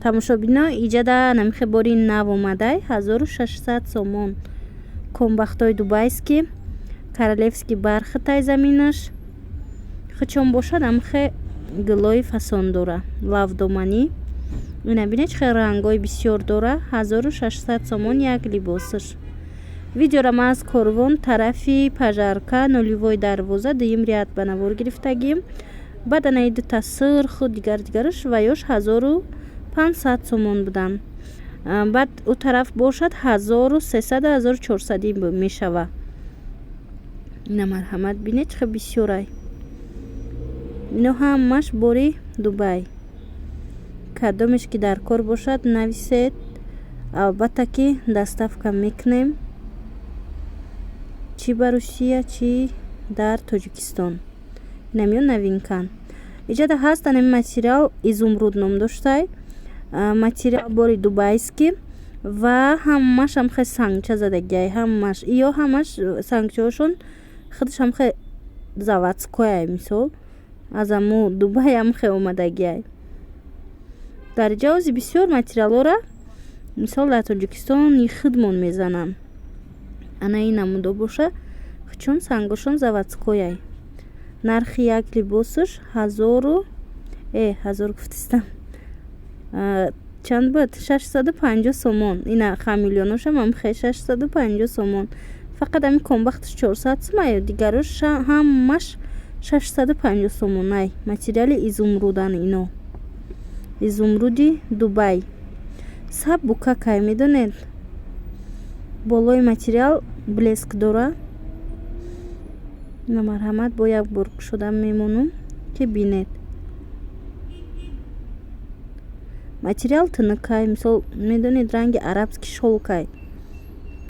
тамошобино иҷада намихе бори нав омадай 1600 сомон. Комбахтои дубайски королевский бархатай заминаш хичон бошад намихе гилои фасон дора лавдоманӣ. ина бинед чихе рангои бисёр дора 1600 сомон як либосаш. видеора ман аз корвон тарафи пажарка нулевой дарвоза дуюм рият ба навор гирифтагим. баъд анаи дута сирху дигараш ва ёш 1500 сомон будан. баъд у тараф бошад 1300-1400 мешава. ина марҳамат бинед чихе бисёрай. ино ҳамаш бори Дубай. кадомеш ки дар кор бошад нависед. албатта ки доставка мекунем чи ба Русия чи дар Тоҷикистон. инамё новинкан иҷада ҳаст. ани материал изумруд ном доштай. материал бори дубайски ва ҳамаш ҳамхе сангча задагиай. ҳамаш ё ҳамаш сангчаҳошон худаш ҳамхе заводскояй. мисол аз аму Дубай ҳамхе омадагиай. дар ҷавози бисёр материалора мисол дар Тоҷикистон хидмон мезананд. ана ин намудо боша хичон сангошон заводскояй. нархи як либосаш 1000 гуфтистам чанд буд 650 сомон. ина хамилёношам ҳамхе 650 сомон. фақат ами комбахташ 400 сомаю дигарош ҳамаш 650 сомон. ай материали изумрудан. ино изумруди Дубай. саб букакай медонед. болои материал блеск дора. ина марҳамат бо як бор кушода мемонум ки бинед. материал тинукай. мисол медонед ранги арабский шолкай.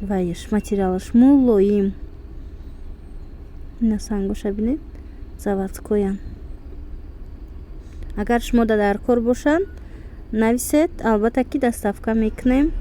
вайш материалаш мулоим. ина сангоша бинед заводскоян. агар шумо дар кор бошанд нависед. албатта ки доставка мекунем.